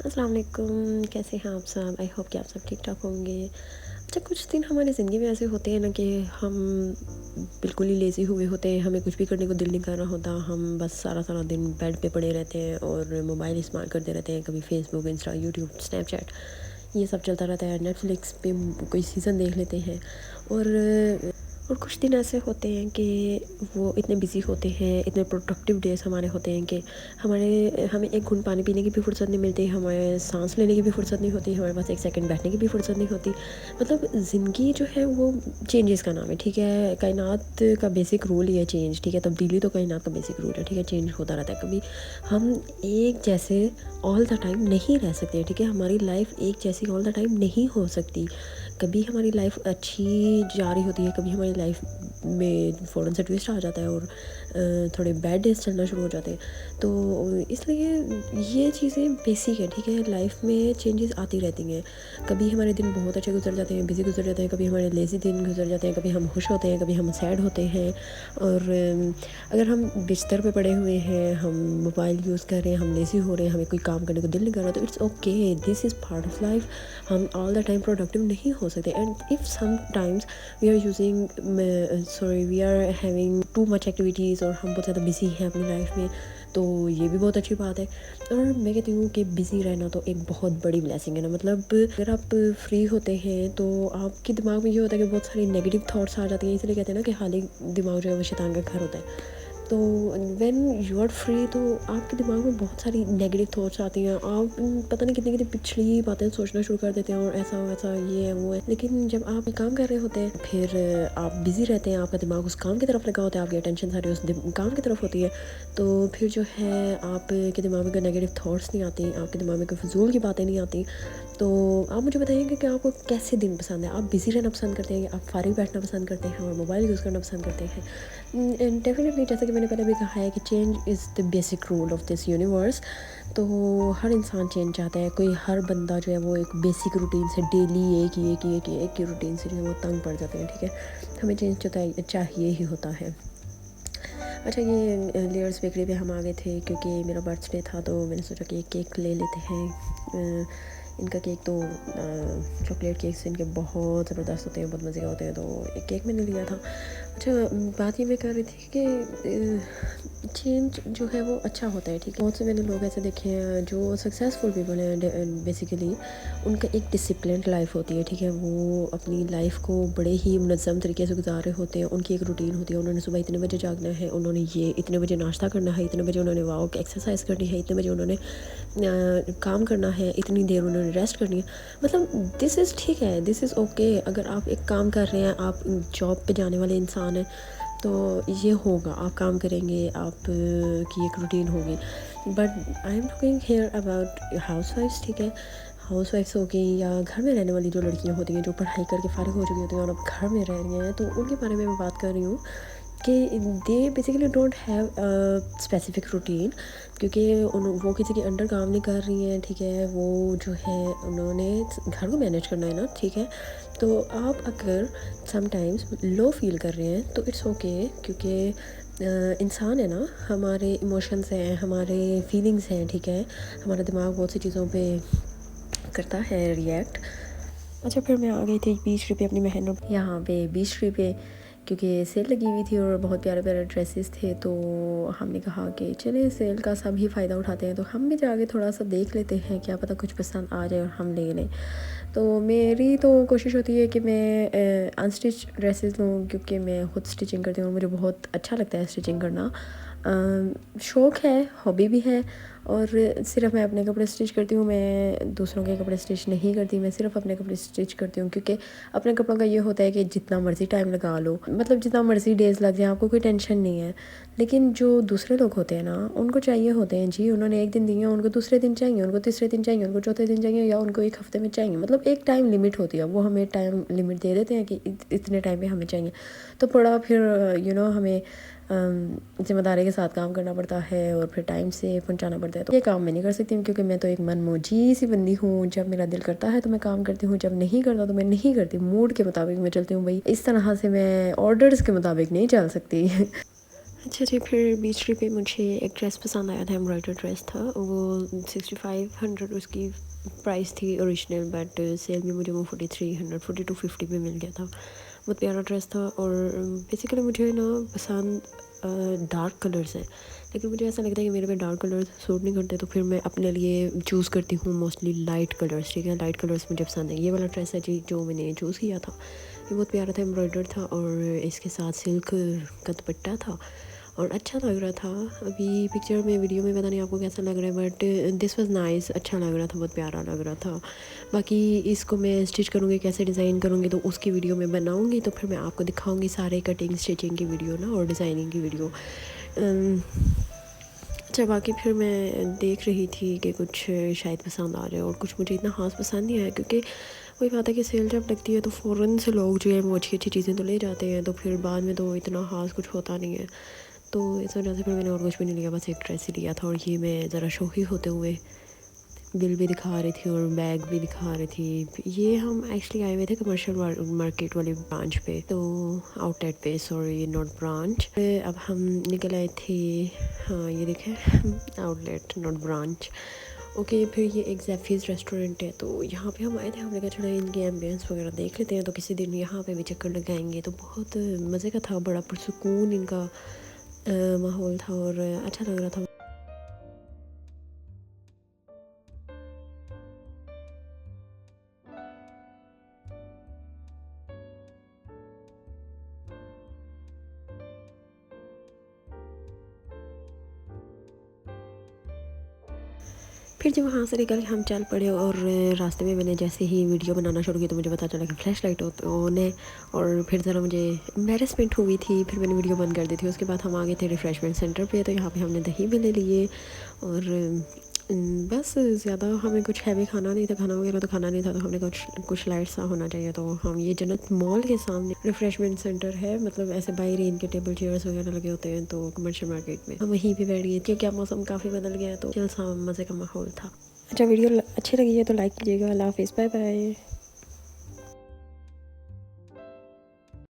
अस्सलाम वालेकुम, कैसे हैं आप सब? आई होप कि आप सब ठीक-ठाक होंगे। अच्छा, कुछ दिन हमारी ज़िंदगी में ऐसे होते हैं ना कि हम बिल्कुल ही लेज़ी हुए होते हैं, हमें कुछ भी करने को दिल नहीं कर रहा होता। हम बस सारा-सारा दिन बेड पे पड़े रहते हैं और मोबाइल इस्तेमाल करते रहते हैं। कभी फ़ेसबुक, इंस्टा, यूट्यूब, स्नैपचैट ये सब चलता रहता है। नेटफ्लिक्स पे कोई सीज़न देख लेते हैं और कुछ दिन ऐसे होते हैं कि वो इतने बिज़ी होते हैं, इतने प्रोडक्टिव डेज़ हमारे होते हैं कि हमें एक घूँट पानी पीने की भी फ़ुर्सत नहीं मिलती, हमें साँस लेने की भी फ़ुर्सत नहीं होती, हमारे पास 1 सेकंड बैठने की भी फ़ुर्सत नहीं होती। मतलब ज़िंदगी जो है वो चेंजेस का नाम है, ठीक है? कायनात का बेसिक रूल ही है चेंज, ठीक है? तब्दीली तो कायनात का बेसिक रूल है, ठीक है? चेंज होता रहता है। कभी हम एक जैसे ऑल द टाइम नहीं रह सकते, ठीक है? हमारी लाइफ़ एक जैसी ऑल द टाइम नहीं हो सकती। कभी हमारी लाइफ़ अच्छी जा रही होती है, कभी हमारी लाइफ़ में फ़ौरन से ट्विस्ट आ जाता है और थोड़े बैड डेज़ चलना शुरू हो जाते हैं। तो इसलिए ये चीज़ें बेसिक है, ठीक है? लाइफ़ में चेंजेस आती रहती हैं। कभी हमारे दिन बहुत अच्छे गुजर जाते हैं, बिज़ी गुजर जाते हैं, कभी हमारे लेज़ी दिन गुजर जाते हैं, कभी हम खुश होते हैं, कभी हम सैड होते हैं। और अगर हम बिस्तर पे पड़े हुए हैं, हम मोबाइल यूज़ कर रहे हैं, हम लेज़ी हो रहे हैं, हमें कोई काम करने को दिल नहीं कर रहा, तो it's okay, this is part of life. हम ऑल द टाइम प्रोडक्टिव नहीं हो सकते and if sometimes we are having too much activities और हम बहुत ज़्यादा बिज़ी हैं अपनी लाइफ में, तो ये भी बहुत अच्छी बात है। और मैं कहती हूँ कि बिज़ी रहना तो एक बहुत बड़ी ब्लेसिंग है ना। मतलब अगर आप फ्री होते हैं तो आपके दिमाग में ये होता है कि बहुत सारी नेगेटिव थॉट्स आ जाती हैं, इसलिए कहते हैं ना कि खाली दिमाग जो है वो शैतान का घर होता है। तो व्हेन यू आर फ्री तो आपके दिमाग में बहुत सारी नेगेटिव थॉट्स आती हैं, आप पता नहीं कितनी कितनी पिछली बातें सोचना शुरू कर देते हैं और ऐसा वैसा ये है वो है। लेकिन जब आप काम कर रहे होते हैं फिर आप बिज़ी रहते हैं, आपका दिमाग उस काम की तरफ लगा होता है, आपकी अटेंशन सारी उस काम की तरफ होती है, तो फिर जो है आपके दिमाग में कोई नेगेटिव थॉट्स नहीं आती, आपके दिमाग में कोई फजूल की बातें नहीं आती। तो आप मुझे बताइएगा कि आपको कैसे दिन पसंद है? आप बिज़ी रहना पसंद करते हैं या आप फारिग बैठना पसंद करते हैं और मोबाइल यूज़ करना पसंद करते हैं? एंड डेफिनेटली जैसा कि मैंने पहले भी कहा है कि change is the basic rule of this universe. तो हर इंसान चेंज चाहता है, कोई हर बंदा जो है वो एक बेसिक रूटीन से डेली एक ही रूटीन से जो है वो तंग पड़ जाते हैं, ठीक है? हमें चेंज चाहिए ही होता है। अच्छा, ये लेयर्स बेकरी पे हम आ गए थे क्योंकि मेरा बर्थडे था, तो मैंने सोचा कि एक केक ले लेते हैं। इनका केक तो चॉकलेट केक्स इनके बहुत ज़बरदस्त होते हैं, बहुत मज़े के होते हैं, तो एक केक मैंने लिया था। अच्छा, बात ये मैं कर रही थी कि चेंज जो है वो अच्छा होता है, ठीक है? बहुत से मैंने लोग ऐसे देखे हैं जो सक्सेसफुल पीपल हैं, बेसिकली उनका एक डिसिप्लिन्ड लाइफ होती है, ठीक है? वो अपनी लाइफ को बड़े ही मुनज़्ज़म तरीके से गुजार रहे होते हैं, उनकी एक रूटीन होती है, उन्होंने सुबह इतने बजे जागना है, उन्होंने ये इतने बजे नाश्ता करना है, इतने बजे उन्होंने वॉक एक्सरसाइज करनी है, इतने बजे उन्होंने काम करना है, इतनी देर उन्होंने रेस्ट करनी है। मतलब दिस इज़ ठीक है, दिस इज़ ओके। अगर आप एक काम कर रहे हैं, आप जॉब पे जाने वाले इंसान हैं, तो ये होगा, आप काम करेंगे, आप की एक रूटीन होगी। But I am talking here about हाउसवाइफ्स, ठीक है? हाउसवाइफ्स हो गई या घर में रहने वाली जो लड़कियां होती हैं, जो पढ़ाई करके फ़ारिग हो चुकी होती हैं और अब घर में रह रही हैं, तो उनके बारे में मैं बात कर रही हूँ कि they basically don't have a specific routine, क्योंकि वो किसी के अंडर काम नहीं कर रही हैं, ठीक है? वो जो है उन्होंने घर को मैनेज करना है ना, ठीक है? तो आप अगर समटाइम्स लो फील कर रहे हैं तो इट्स ओके, क्योंकि इंसान है ना, हमारे इमोशंस हैं, हमारे फीलिंग्स हैं, ठीक है? हमारा दिमाग बहुत सी चीज़ों पे करता है रिएक्ट। अच्छा, फिर मैं आ गई थी बीच ट्रिप पे अपनी बहनों यहाँ पे बीच ट्रिप पे, क्योंकि सेल लगी हुई थी और बहुत प्यारे प्यारे ड्रेसेस थे, तो हमने कहा कि चले सेल का सभी फ़ायदा उठाते हैं, तो हम भी जाके थोड़ा सा देख लेते हैं, क्या पता कुछ पसंद आ जाए और हम ले लें। तो मेरी तो कोशिश होती है कि मैं अनस्टिच ड्रेसेस लूँ, क्योंकि मैं ख़ुद स्टिचिंग करती हूँ, मुझे बहुत अच्छा लगता है स्टिचिंग करना। शौक़ है, हॉबी भी है, और सिर्फ़ मैं अपने कपड़े स्टिच करती हूँ, मैं दूसरों के कपड़े स्टिच नहीं करती, मैं सिर्फ़ अपने कपड़े स्टिच करती हूँ, क्योंकि अपने कपड़ों का ये होता है कि जितना मर्ज़ी टाइम लगा लो, मतलब जितना मर्ज़ी डेज़ लग जाए, आपको कोई टेंशन नहीं है। लेकिन जो दूसरे लोग होते हैं ना, उनको चाहिए होते हैं जी, उन्होंने एक दिन दिए, उनको दूसरे दिन चाहिए, उनको तीसरे दिन चाहिए, उनको चौथे दिन चाहिए, या उनको एक हफ़्ते में चाहिए। मतलब एक टाइम लिमिट होती है, वो हमें टाइम लिमिट दे देते हैं कि इतने टाइम पे हमें चाहिए। तो बड़ा फिर हमें ज़िम्मेदारी के साथ काम करना पड़ता है और फिर टाइम से पहुंचाना पड़ता है। तो ये काम मैं नहीं कर सकती हूँ, क्योंकि मैं तो एक मनमौजी सी बंदी हूँ। जब मेरा दिल करता है तो मैं काम करती हूँ, जब नहीं करता तो मैं नहीं करती। मूड के मुताबिक मैं चलती हूँ भाई, इस तरह से मैं ऑर्डर्स के मुताबिक नहीं चल सकती। अच्छा जी, फिर बीच ट्री पे मुझे एक ड्रेस पसंद आया था, एम्ब्रॉयडर्ड ड्रेस था वो। 6500 उसकी प्राइस थी ओरिजिनल, बट सेल में मुझे वो 4300 4250 में मिल गया था। बहुत प्यारा ड्रेस था। और बेसिकली मुझे ना पसंद डार्क कलर्स हैं, लेकिन मुझे ऐसा लगता है कि मेरे पे डार्क कलर्स सूट नहीं करते, तो फिर मैं अपने लिए चूज़ करती हूँ मोस्टली लाइट कलर्स। ठीक है, लाइट कलर्स मुझे पसंद है। ये वाला ड्रेस है जी जो मैंने चूज़ किया था, ये बहुत प्यारा था, एम्ब्रॉयडर्ड था और इसके साथ सिल्क का दुपट्टा था और अच्छा लग रहा था। अभी पिक्चर में, वीडियो में पता नहीं आपको कैसा लग रहा है, बट दिस वाज नाइस, अच्छा लग रहा था, बहुत प्यारा लग रहा था। बाकी इसको मैं स्टिच करूँगी, कैसे डिज़ाइन करूँगी तो उसकी वीडियो मैं बनाऊँगी, तो फिर मैं आपको दिखाऊँगी सारे कटिंग स्टिचिंग की वीडियो ना और डिज़ाइनिंग की वीडियो। अच्छा, बाकी फिर मैं देख रही थी कि कुछ शायद पसंद आ जाए और कुछ मुझे इतना ख़ास पसंद नहीं आया, क्योंकि वही बात है कि सेल जब लगती है तो फ़ौरन से लोग जो है वो अच्छी अच्छी चीज़ें तो ले जाते हैं, तो फिर बाद में तो इतना ख़ास कुछ होता नहीं है। तो इस वजह से फिर मैंने और कुछ भी नहीं लिया, बस एक ड्रेस ही लिया था। और ये मैं ज़रा शौकी होते हुए बिल भी दिखा रही थी और बैग भी दिखा रही थी। ये हम एक्चुअली आए हुए थे कमर्शियल मार्केट वाले ब्रांच पे, तो आउटलेट पे, सॉरी नॉट ब्रांच। अब हम निकल आए थे, हाँ ये देखें आउटलेट नॉट ब्रांच। ओके, फिर ये एक जैफीज़ रेस्टोरेंट है, तो यहाँ पे हम आए थे। हमने कहा चलो इनके एम्बियंस वगैरह देख लेते हैं, तो किसी दिन यहाँ पे भी चक्कर लगाएंगे। तो बहुत मज़े का था, बड़ा पुरसुकून इनका माहौल था और अच्छा लग रहा था। फिर जब वहाँ से निकल के हम चल पड़े और रास्ते में मैंने जैसे ही वीडियो बनाना शुरू किया तो मुझे पता चला कि फ्लैश लाइट ऑन है, और फिर ज़रा मुझे एम्बेरसमेंट हुई थी, फिर मैंने वीडियो बंद कर दी थी। उसके बाद हम आ गए थे रिफ़्रेशमेंट सेंटर पे, तो यहाँ पे हमने दही भी ले लिए और बस ज़्यादा हमें कुछ हैवी खाना नहीं था, खाना वगैरह तो खाना नहीं था, तो हमने कुछ कुछ लाइट सा होना चाहिए। तो हम ये जन्नत मॉल के सामने रिफ़्रेशमेंट सेंटर है, मतलब ऐसे बाहर ही इनके टेबल चेयर्स वगैरह लगे होते हैं, तो कमर्शियल मार्केट में हम वहीं पे बैठ गए, क्योंकि अब मौसम काफ़ी बदल गया है, तो जलसा मज़े का माहौल था। अच्छा, वीडियो अच्छी लगी है तो लाइक कीजिएगा। अल्लाह हाफ़िज़, बाय बाय।